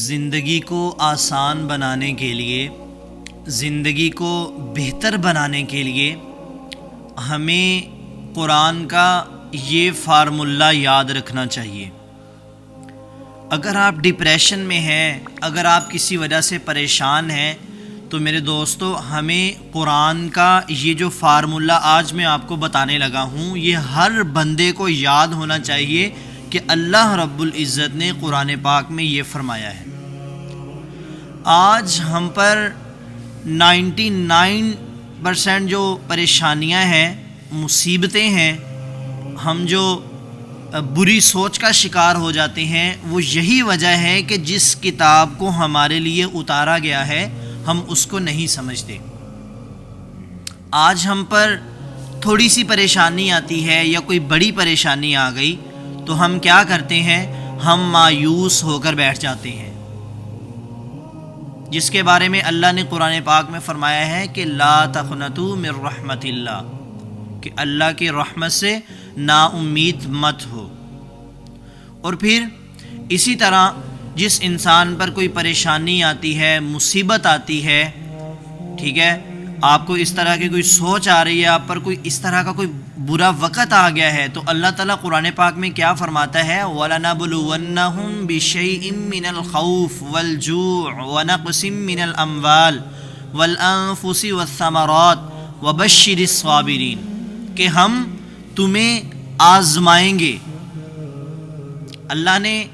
زندگی کو آسان بنانے کے لیے، زندگی کو بہتر بنانے کے لیے ہمیں قرآن کا یہ فارمولہ یاد رکھنا چاہیے۔ اگر آپ ڈپریشن میں ہیں، اگر آپ کسی وجہ سے پریشان ہیں، تو میرے دوستو ہمیں قرآن کا یہ جو فارمولہ آج میں آپ کو بتانے لگا ہوں، یہ ہر بندے کو یاد ہونا چاہیے کہ اللہ رب العزت نے قرآن پاک میں یہ فرمایا ہے۔ آج ہم پر 99% جو پریشانیاں ہیں، مصیبتیں ہیں، ہم جو بری سوچ کا شکار ہو جاتے ہیں، وہ یہی وجہ ہے کہ جس کتاب کو ہمارے لیے اتارا گیا ہے ہم اس کو نہیں سمجھتے۔ آج ہم پر تھوڑی سی پریشانی آتی ہے یا کوئی بڑی پریشانی آ گئی تو ہم کیا کرتے ہیں؟ ہم مایوس ہو کر بیٹھ جاتے ہیں، جس کے بارے میں اللہ نے قرآن پاک میں فرمایا ہے کہ لا تقنطوا من رحمت اللہ، کہ اللہ کی رحمت سے نا امید مت ہو۔ اور پھر اسی طرح جس انسان پر کوئی پریشانی آتی ہے، مصیبت آتی ہے، ٹھیک ہے، آپ کو اس طرح کی کوئی سوچ آ رہی ہے، آپ پر کوئی اس طرح کا کوئی برا وقت آ گیا ہے، تو اللہ تعالیٰ قرآن پاک میں کیا فرماتا ہے؟ وَلَنَبْلُوَنَّهُمْ بِشَيْءٍ مِّنَ الْخَوْفِ وَالْجُوعِ وَنَقْصٍ مِّنَ الْأَمْوَالِ وَالْأَنفُسِ وَالثَّمَرَاتِ وَبَشِّرِ الصَّابِرِينَ، کہ ہم تمہیں آزمائیں گے۔ اللہ نے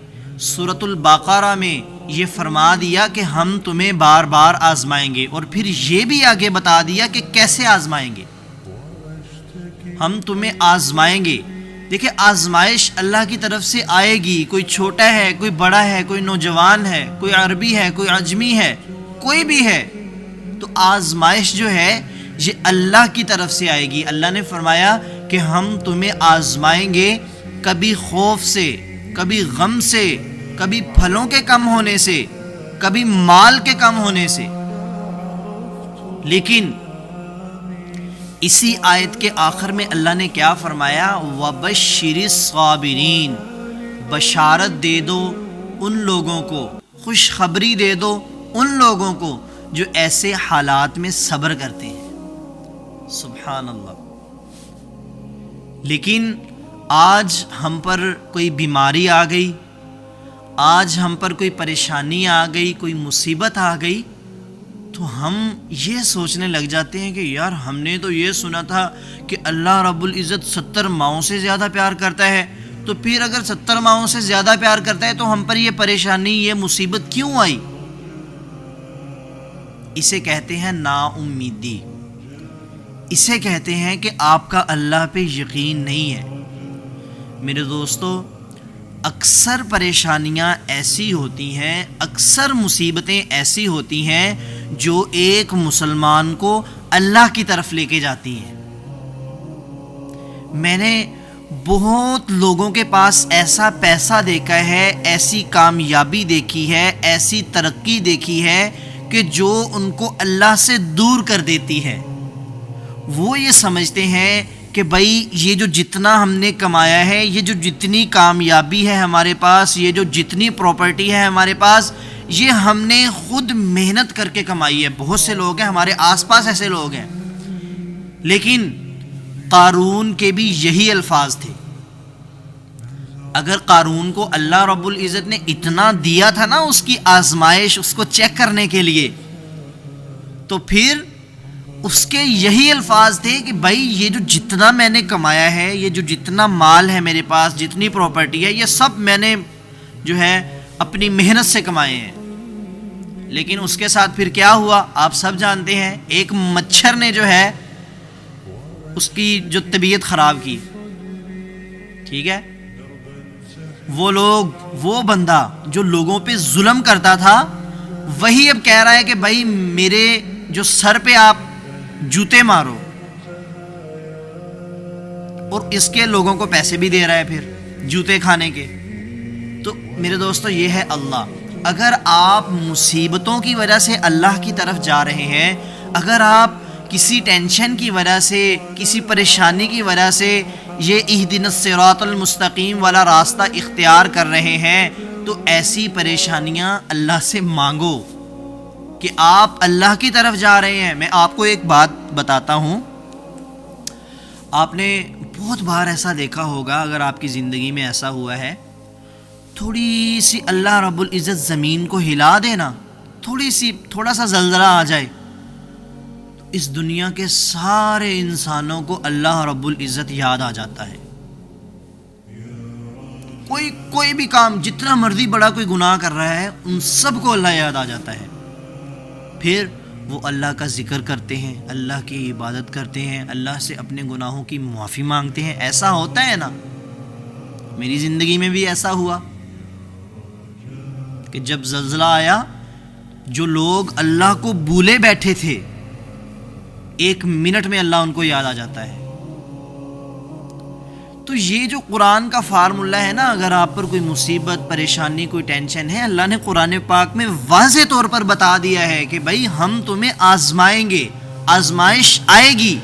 سورۃ البقرہ میں یہ فرما دیا کہ ہم تمہیں بار بار آزمائیں گے، اور پھر یہ بھی آگے بتا دیا کہ کیسے آزمائیں گے۔ ہم تمہیں آزمائیں گے۔ دیکھیں، آزمائش اللہ کی طرف سے آئے گی، کوئی چھوٹا ہے، کوئی بڑا ہے، کوئی نوجوان ہے، کوئی عربی ہے، کوئی عجمی ہے، کوئی بھی ہے، تو آزمائش جو ہے یہ اللہ کی طرف سے آئے گی۔ اللہ نے فرمایا کہ ہم تمہیں آزمائیں گے، کبھی خوف سے، کبھی غم سے، کبھی پھلوں کے کم ہونے سے، کبھی مال کے کم ہونے سے۔ لیکن اسی آیت کے آخر میں اللہ نے کیا فرمایا؟ وَبَشِّرِ الصَّابِرِينَ، بشارت دے دو ان لوگوں کو، خوشخبری دے دو ان لوگوں کو جو ایسے حالات میں صبر کرتے ہیں۔ سبحان اللہ۔ لیکن آج ہم پر کوئی بیماری آ گئی، آج ہم پر کوئی پریشانی آ گئی، کوئی مصیبت آ گئی، تو ہم یہ سوچنے لگ جاتے ہیں کہ یار ہم نے تو یہ سنا تھا کہ اللہ رب العزت 70 ماؤں سے زیادہ پیار کرتا ہے، تو پھر اگر 70 ماؤں سے زیادہ پیار کرتا ہے تو ہم پر یہ پریشانی، یہ مصیبت کیوں آئی؟ اسے کہتے ہیں نا امیدی، اسے کہتے ہیں کہ آپ کا اللہ پہ یقین نہیں ہے۔ میرے دوستو، اکثر پریشانیاں ایسی ہوتی ہیں، اکثر مصیبتیں ایسی ہوتی ہیں جو ایک مسلمان کو اللہ کی طرف لے کے جاتی ہیں۔ میں نے بہت لوگوں کے پاس ایسا پیسہ دیکھا ہے، ایسی کامیابی دیکھی ہے، ایسی ترقی دیکھی ہے کہ جو ان کو اللہ سے دور کر دیتی ہے۔ وہ یہ سمجھتے ہیں کہ بھائی یہ جو جتنا ہم نے کمایا ہے، یہ جو جتنی کامیابی ہے ہمارے پاس، یہ جو جتنی پراپرٹی ہے ہمارے پاس، یہ ہم نے خود محنت کر کے کمائی ہے۔ بہت سے لوگ ہیں ہمارے آس پاس، ایسے لوگ ہیں۔ لیکن قارون کے بھی یہی الفاظ تھے۔ اگر قارون کو اللہ رب العزت نے اتنا دیا تھا نا، اس کی آزمائش، اس کو چیک کرنے کے لیے، تو پھر اس کے یہی الفاظ تھے کہ بھائی یہ جو جتنا میں نے کمایا ہے، یہ جو جتنا مال ہے میرے پاس، جتنی پراپرٹی ہے، یہ سب میں نے جو ہے اپنی محنت سے کمائے ہیں۔ لیکن اس کے ساتھ پھر کیا ہوا آپ سب جانتے ہیں، ایک مچھر نے جو ہے اس کی جو طبیعت خراب کی، ٹھیک ہے۔ وہ لوگ، وہ بندہ جو لوگوں پہ ظلم کرتا تھا، وہی اب کہہ رہا ہے کہ بھائی میرے جو سر پہ آپ جوتے مارو، اور اس کے لوگوں کو پیسے بھی دے رہا ہے پھر جوتے کھانے کے۔ تو میرے دوستو، یہ ہے اللہ۔ اگر آپ مصیبتوں کی وجہ سے اللہ کی طرف جا رہے ہیں، اگر آپ کسی ٹینشن کی وجہ سے، کسی پریشانی کی وجہ سے یہ اہدنا الصراط المستقیم والا راستہ اختیار کر رہے ہیں، تو ایسی پریشانیاں اللہ سے مانگو کہ آپ اللہ کی طرف جا رہے ہیں. میں آپ کو ایک بات بتاتا ہوں, آپ نے بہت بار ایسا دیکھا ہوگا, اگر آپ کی زندگی میں ایسا ہوا ہے, تھوڑی سی اللہ رب العزت زمین کو ہلا دے نا, تھوڑا سا زلزلہ آ جائے, اس دنیا کے سارے انسانوں کو اللہ رب العزت یاد آ جاتا ہے. کوئی بھی کام, جتنا مرضی بڑا کوئی گناہ کر رہا ہے, ان سب کو اللہ یاد آ جاتا ہے. پھر وہ اللہ کا ذکر کرتے ہیں, اللہ کی عبادت کرتے ہیں, اللہ سے اپنے گناہوں کی معافی مانگتے ہیں. ایسا ہوتا ہے نا, میری زندگی میں بھی ایسا ہوا کہ جب زلزلہ آیا, جو لوگ اللہ کو بھولے بیٹھے تھے, 1 منٹ میں اللہ ان کو یاد آ جاتا ہے. تو یہ جو قرآن کا فارمولہ ہے نا, اگر آپ پر کوئی مصیبت, پریشانی, کوئی ٹینشن ہے, اللہ نے قرآن پاک میں واضح طور پر بتا دیا ہے کہ بھائی ہم تمہیں آزمائیں گے, آزمائش آئے گی.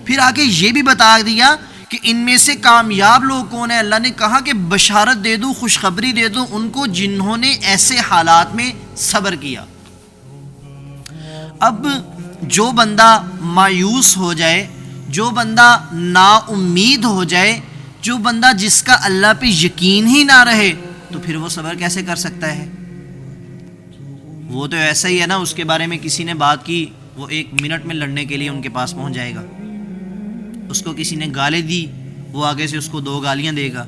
پھر آگے یہ بھی بتا دیا کہ ان میں سے کامیاب لوگ کون ہیں. اللہ نے کہا کہ بشارت دے دو, خوشخبری دے دو ان کو جنہوں نے ایسے حالات میں صبر کیا. اب جو بندہ مایوس ہو جائے, جو بندہ نا امید ہو جائے, جو بندہ جس کا اللہ پہ یقین ہی نہ رہے, تو پھر وہ صبر کیسے کر سکتا ہے؟ وہ تو ایسا ہی ہے نا, اس کے بارے میں کسی نے بات کی, وہ 1 منٹ میں لڑنے کے لیے ان کے پاس پہنچ جائے گا. اس کو کسی نے گالیں دی, وہ آگے سے اس کو 2 گالیاں دے گا.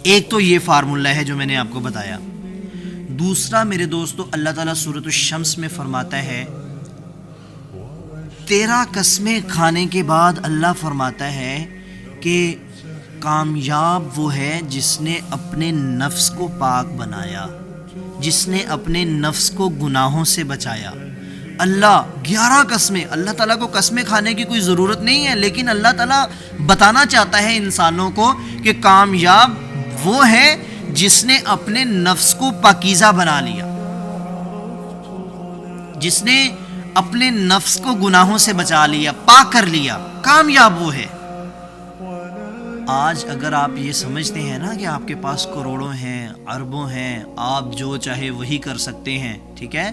ایک تو یہ فارمولہ ہے جو میں نے آپ کو بتایا. دوسرا میرے دوستو, اللہ تعالیٰ سورۃ الشمس میں فرماتا ہے, 13 قسمیں کھانے کے بعد اللہ فرماتا ہے کہ کامیاب وہ ہے جس نے اپنے نفس کو پاک بنایا, جس نے اپنے نفس کو گناہوں سے بچایا. اللہ 11 قسمیں, اللہ تعالیٰ کو قسمیں کھانے کی کوئی ضرورت نہیں ہے, لیکن اللہ تعالیٰ بتانا چاہتا ہے انسانوں کو کہ کامیاب وہ ہے جس نے اپنے نفس کو پاکیزہ بنا لیا, جس نے اپنے نفس کو گناہوں سے بچا لیا, پاک کر لیا. کامیاب وہ ہے. آج اگر آپ یہ سمجھتے ہیں نا کہ آپ کے پاس کروڑوں ہیں, اربوں ہیں, آپ جو چاہے وہی کر سکتے ہیں, ٹھیک ہے,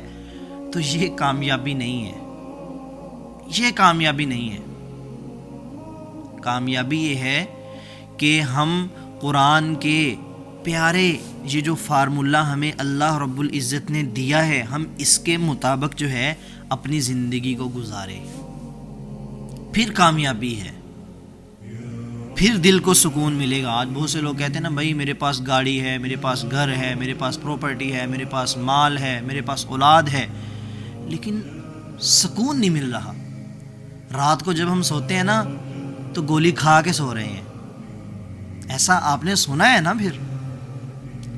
تو یہ کامیابی نہیں ہے. یہ کامیابی نہیں ہے. کامیابی یہ ہے کہ ہم قرآن کے پیارے یہ جو فارمولہ ہمیں اللہ رب العزت نے دیا ہے, ہم اس کے مطابق جو ہے اپنی زندگی کو گزارے. پھر کامیابی ہے, پھر دل کو سکون ملے گا. آج بہت سے لوگ کہتے ہیں نا, بھائی میرے پاس گاڑی ہے, میرے پاس گھر ہے, میرے پاس پراپرٹی ہے, میرے پاس مال ہے, میرے پاس اولاد ہے, لیکن سکون نہیں مل رہا. رات کو جب ہم سوتے ہیں نا تو گولی کھا کے سو رہے ہیں. ایسا آپ نے سنا ہے نا, پھر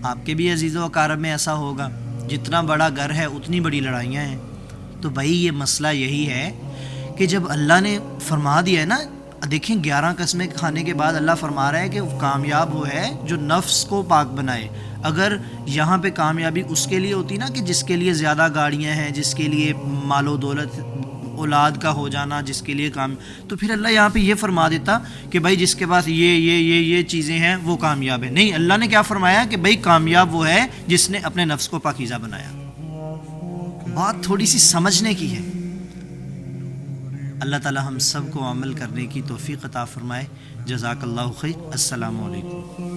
آپ کے بھی عزیز و اقارب میں ایسا ہوگا. جتنا بڑا گھر ہے اتنی بڑی لڑائیاں ہیں. تو بھائی یہ مسئلہ یہی ہے کہ جب اللہ نے فرما دیا ہے نا, دیکھیں 11 قسمیں کھانے کے بعد اللہ فرما رہا ہے کہ کامیاب وہ ہے جو نفس کو پاک بنائے. اگر یہاں پہ کامیابی اس کے لیے ہوتی نا کہ جس کے لیے زیادہ گاڑیاں ہیں, جس کے لیے مال و دولت, اولاد کا ہو جانا, جس کے لیے تو پھر اللہ یہاں پہ یہ فرما دیتا کہ بھائی جس کے پاس یہ چیزیں ہیں وہ کامیاب ہے. نہیں, اللہ نے کیا فرمایا کہ بھائی کامیاب وہ ہے جس نے اپنے نفس کو پاکیزہ بنایا. بات تھوڑی سی سمجھنے کی ہے. اللہ تعالی ہم سب کو عمل کرنے کی توفیق عطا فرمائے. جزاک اللہ خیر. السلام علیکم.